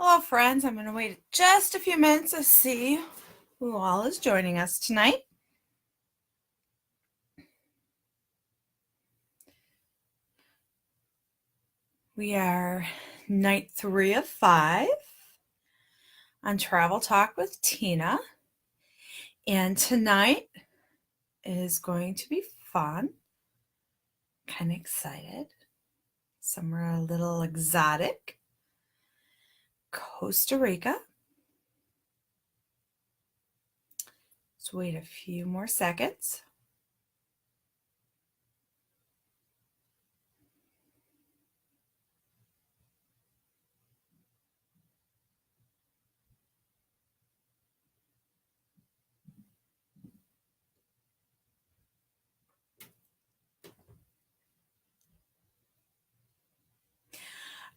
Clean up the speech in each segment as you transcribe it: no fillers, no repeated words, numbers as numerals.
Hello, friends. I'm going to wait just a few minutes to see who all is joining us tonight. We are night 3 of 5 on Travel Talk with Tina. And tonight is going to be fun. Kind of excited. Somewhere a little exotic. Costa Rica. Let's wait a few more seconds.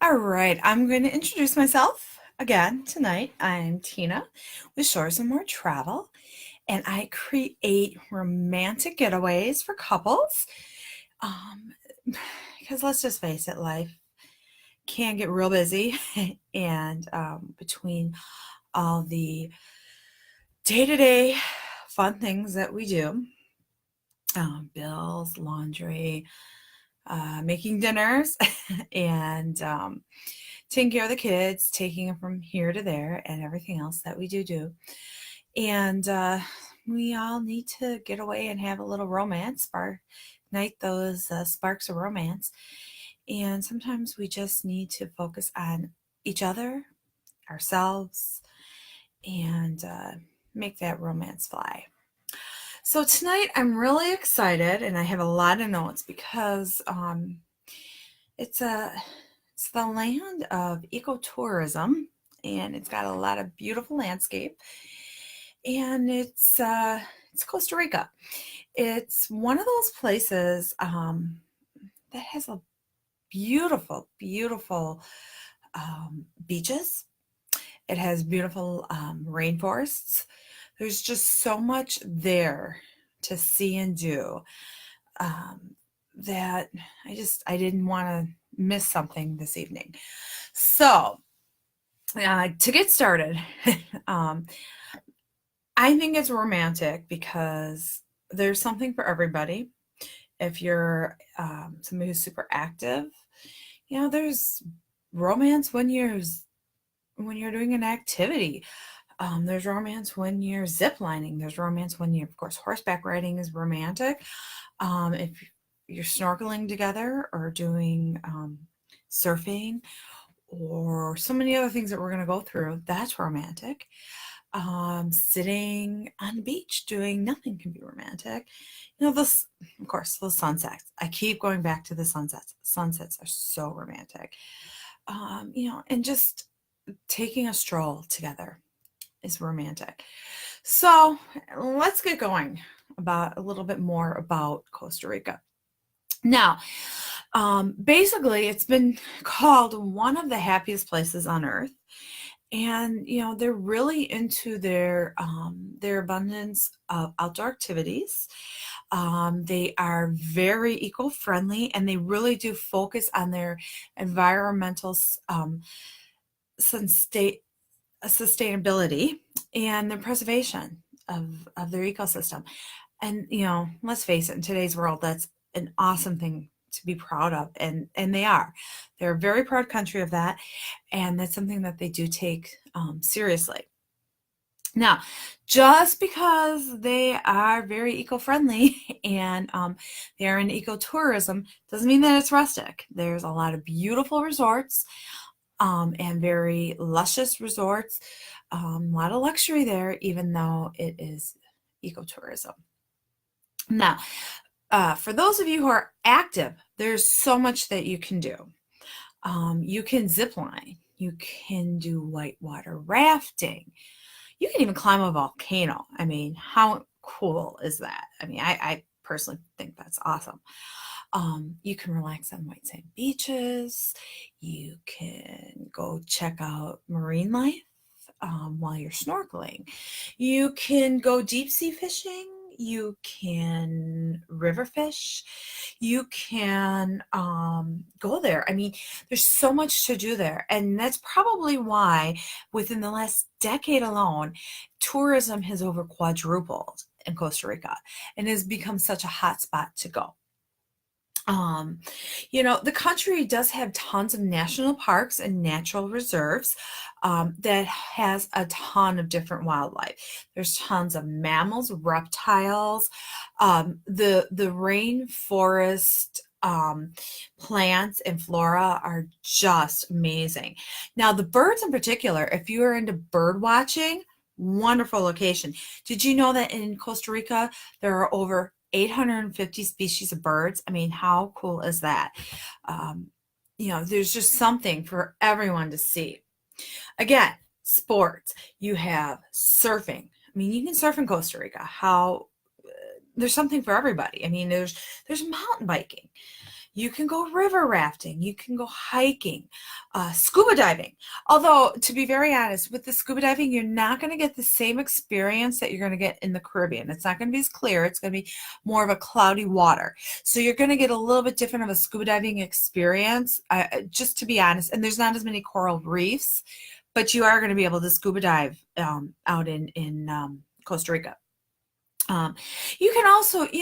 All right, I'm going to introduce myself again tonight. I'm Tina with Shores and More Travel, and I create romantic getaways for couples. Because let's just face it, life can get real busy, and between all the day-to-day fun things that we do, bills, laundry, making dinners, and taking care of the kids, taking them from here to there, and everything else that we do. And we all need to get away and have a little romance, ignite those sparks of romance. And sometimes we just need to focus on each other, ourselves, and make that romance fly. So tonight I'm really excited, and I have a lot of notes because it's the land of ecotourism, and it's got a lot of beautiful landscape, and it's Costa Rica. It's one of those places that has a beautiful, beautiful beaches. It has beautiful rainforests. There's just so much there to see and do that I didn't want to miss something this evening. So to get started, I think it's romantic because there's something for everybody. If you're somebody who's super active, there's romance when you're doing an activity. There's romance when you're ziplining. There's romance when of course, horseback riding is romantic. If you're snorkeling together or doing surfing or so many other things that we're going to go through, that's romantic. Sitting on the beach doing nothing can be romantic. This, of course, the sunsets. I keep going back to the sunsets. Sunsets are so romantic. And just taking a stroll together is romantic. So let's get going about a little bit more about Costa Rica. Now, basically, it's been called one of the happiest places on earth. And they're really into their abundance of outdoor activities. They are very eco-friendly, and they really do focus on their environmental sustainability and the preservation of their ecosystem. And let's face it, in today's world, that's an awesome thing to be proud of, and they're a very proud country of that, and that's something that they do take seriously. Now, just because they are very eco-friendly and they are in ecotourism doesn't mean that it's rustic. There's a lot of beautiful resorts and very luscious resorts, a lot of luxury there, even though it is ecotourism. Now, for those of you who are active, there's so much that you can do. You can zip line. You can do whitewater rafting. You can even climb a volcano. I mean, how cool is that? I mean, I personally think that's awesome. You can relax on white sand beaches. You can go check out marine life while you're snorkeling. You can go deep sea fishing. you can river fish, you can go there. I mean, there's so much to do there. And that's probably why within the last decade alone, tourism has over quadrupled in Costa Rica and has become such a hot spot to go. Um, the country does have tons of national parks and natural reserves that has a ton of different wildlife. There's tons of mammals, reptiles, the rainforest plants and flora are just amazing. Now, the birds in particular, if you are into bird watching, wonderful location. Did you know that in Costa Rica there are over 850 species of birds? I mean, how cool is that? There's just something for everyone to see. Again, sports. You have surfing. I mean, you can surf in Costa Rica. There's something for everybody. I mean, there's mountain biking. You can go river rafting. You can go hiking, scuba diving. Although, to be very honest, with the scuba diving, you're not going to get the same experience that you're going to get in the Caribbean. It's not going to be as clear. It's going to be more of a cloudy water. So you're going to get a little bit different of a scuba diving experience, just to be honest. And there's not as many coral reefs, but you are going to be able to scuba dive out in Costa Rica. You can also, if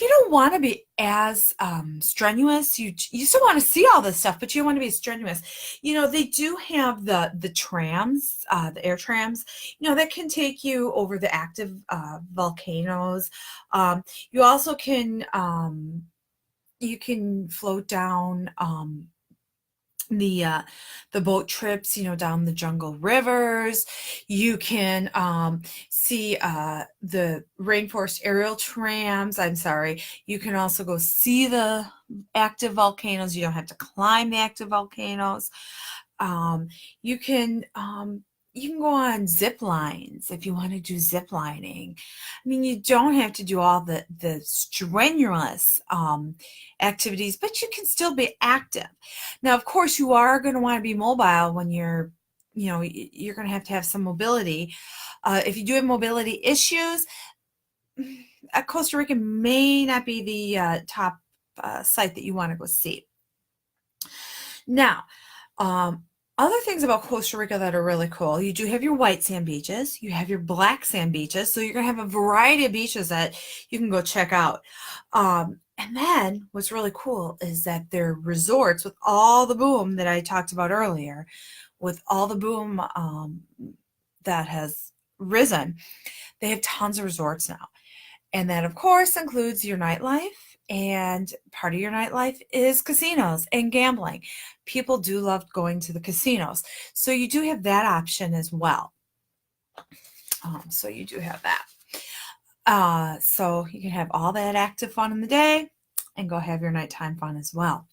you don't want to be as strenuous, you still want to see all this stuff, but you don't want to be strenuous. They do have the trams, the air trams, that can take you over the active volcanoes. You also can float down the boat trips, down the jungle rivers. You can see the rainforest aerial trams. I'm sorry. You can also go see the active volcanoes. You don't have to climb the active volcanoes. You can go on zip lines if you want to do zip lining. I mean, you don't have to do all the strenuous activities, but you can still be active. Now, of course, you are going to want to be mobile when you're going to have some mobility. If you do have mobility issues, Costa Rica may not be the top site that you want to go see. Now, other things about Costa Rica that are really cool, you do have your white sand beaches, you have your black sand beaches, so you're going to have a variety of beaches that you can go check out. And then what's really cool is that their resorts, with all the boom that I talked about earlier, with all the boom that has risen, they have tons of resorts now. And that, of course, includes your nightlife. And part of your nightlife is casinos and gambling. People do love going to the casinos. So you do have that option as well. So you do have that. So you can have all that active fun in the day and go have your nighttime fun as well.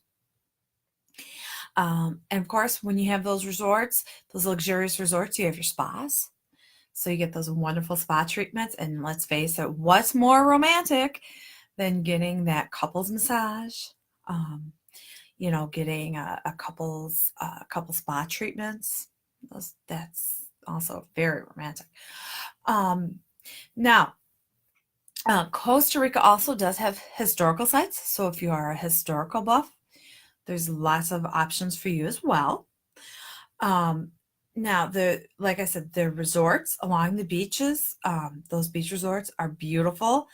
And of course, when you have those resorts, those luxurious resorts, you have your spas. So you get those wonderful spa treatments. And let's face it, what's more romantic than getting that couples massage, getting a couple spa treatments. That's also very romantic. Now, Costa Rica also does have historical sites. So if you are a historical buff, there's lots of options for you as well. Now, like I said, the resorts along the beaches, those beach resorts are beautiful.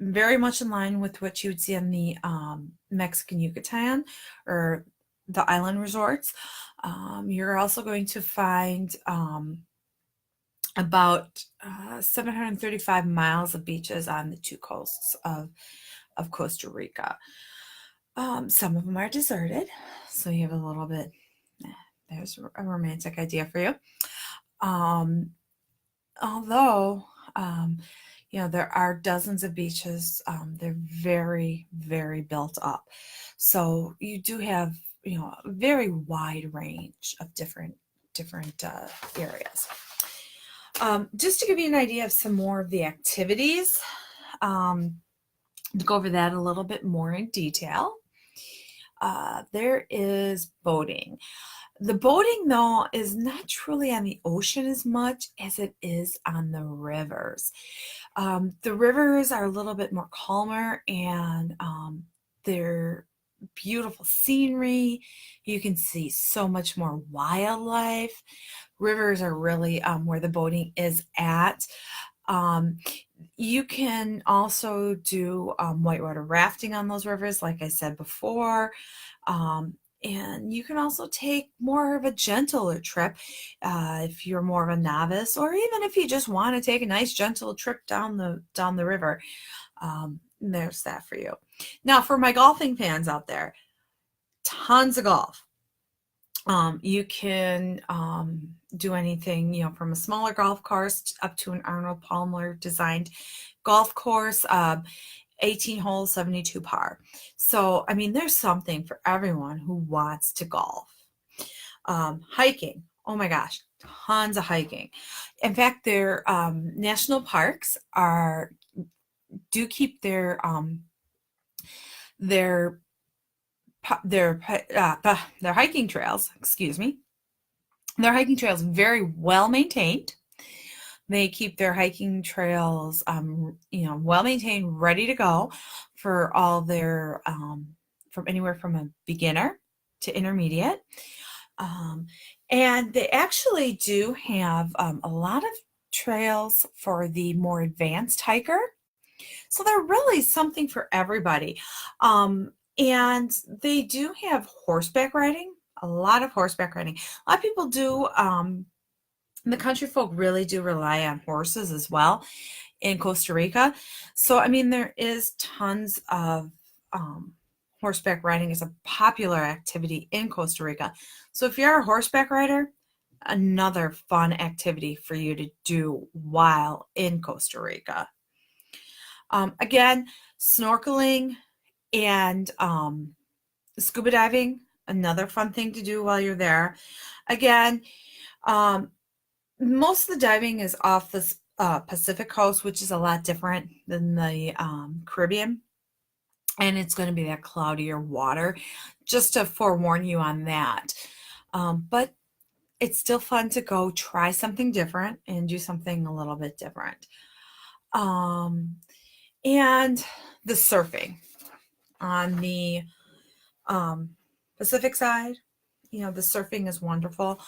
Very much in line with what you would see in the Mexican Yucatan or the island resorts. You're also going to find about 735 miles of beaches on the two coasts of Costa Rica. Some of them are deserted, so you have a little bit, there's a romantic idea for you. Although, there are dozens of beaches. They're very, very built up. So you do have, a very wide range of different areas. Just to give you an idea of some more of the activities, to go over that a little bit more in detail. there is boating. The boating, though, is not truly on the ocean as much as it is on the rivers. The rivers are a little bit more calmer, and they're beautiful scenery. You can see so much more wildlife. Rivers are really where the boating is at. Um, you can also do whitewater rafting on those rivers, like I said before. Um, and you can also take more of a gentler trip if you're more of a novice, or even if you just want to take a nice gentle trip down the river. There's that for you. Now, for my golfing fans out there, tons of golf. You can do anything, from a smaller golf course up to an Arnold Palmer designed golf course, 18 holes, 72 par. So, I mean, there's something for everyone who wants to golf. Hiking, oh my gosh, tons of hiking. In fact, their national parks do keep their hiking trails, excuse me, their hiking trails very well maintained. They keep their hiking trails, well maintained, ready to go for all their, from anywhere from a beginner to intermediate. And they actually do have a lot of trails for the more advanced hiker. So they're really something for everybody. And they do have horseback riding, a lot of horseback riding. A lot of people do, the country folk really do rely on horses as well in Costa Rica. So, I mean, there is tons of horseback riding is a popular activity in Costa Rica. So if you're a horseback rider, another fun activity for you to do while in Costa Rica. Again, snorkeling and scuba diving, another fun thing to do while you're there. Again, most of the diving is off the Pacific coast, which is a lot different than the Caribbean. And it's going to be that cloudier water, just to forewarn you on that. But it's still fun to go try something different and do something a little bit different. And the surfing on the Pacific side, the surfing is wonderful.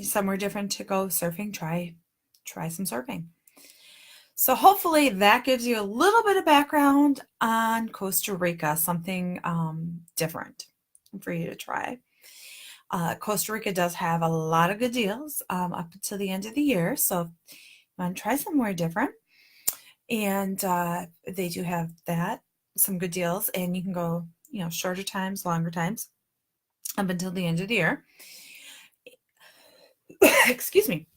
Somewhere different to go surfing, try some surfing. So hopefully that gives you a little bit of background on Costa Rica, something different for you to try. Costa Rica does have a lot of good deals up until the end of the year, so if you want to try somewhere different. And they do have some good deals, and you can go, shorter times, longer times, up until the end of the year. Excuse me.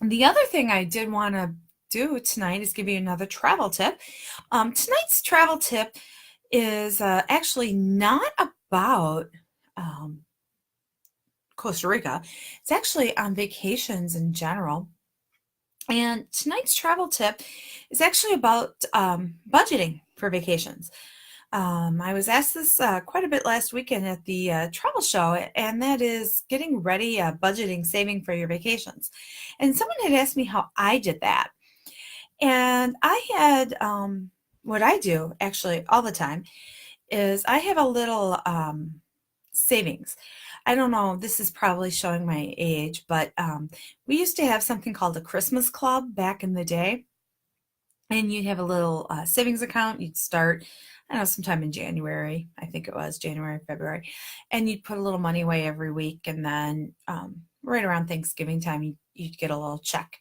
The other thing I did want to do tonight is give you another travel tip. Tonight's travel tip is actually not about Costa Rica. It's actually on vacations in general. And tonight's travel tip is actually about budgeting for vacations. I was asked this quite a bit last weekend at the travel show, and that is getting ready, budgeting, saving for your vacations. And someone had asked me how I did that. And I had, what I do actually all the time is I have a little savings. I don't know, this is probably showing my age, but we used to have something called a Christmas club back in the day. And you'd have a little savings account. You'd start, I don't know, sometime in January. I think it was January, February. And you'd put a little money away every week. And then right around Thanksgiving time, you'd get a little check.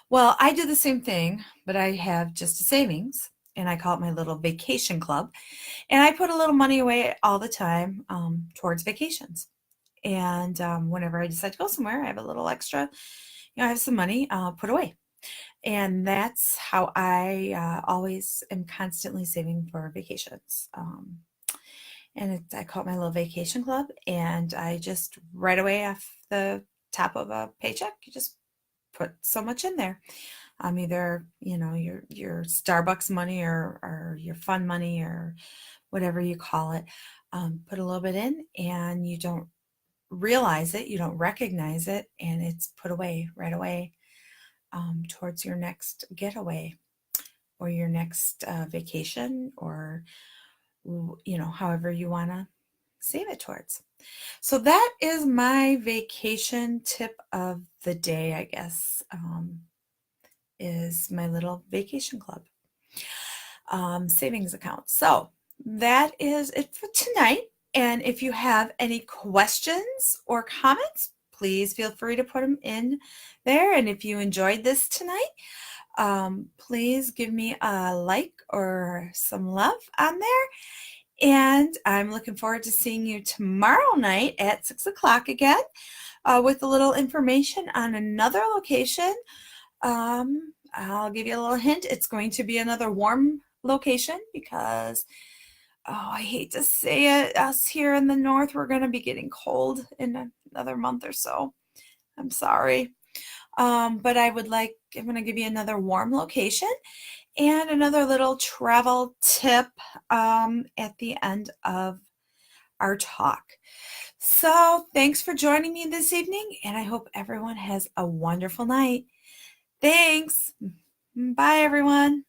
Well, I do the same thing, but I have just a savings. And I call it my little vacation club. And I put a little money away all the time towards vacations. And whenever I decide to go somewhere, I have a little extra, I have some money put away. And that's how I always am constantly saving for vacations. I call it my little vacation club. And I just right away off the top of a paycheck, you just put so much in there. Either, your Starbucks money or your fun money or whatever you call it. Put a little bit in and you don't realize it, you don't recognize it, and it's put away right away towards your next getaway or your next vacation, or however you want to save it towards. So that is my vacation tip of the day, I guess, is my little vacation club savings account. So that is it for tonight. And if you have any questions or comments, please feel free to put them in there. And if you enjoyed this tonight, please give me a like or some love on there. And I'm looking forward to seeing you tomorrow night at 6 o'clock again with a little information on another location. I'll give you a little hint. It's going to be another warm location because, I hate to say it, us here in the north, we're going to be getting cold in another month or so. I'm sorry. But I'm going to give you another warm location and another little travel tip at the end of our talk. So thanks for joining me this evening, and I hope everyone has a wonderful night. Thanks. Bye, everyone.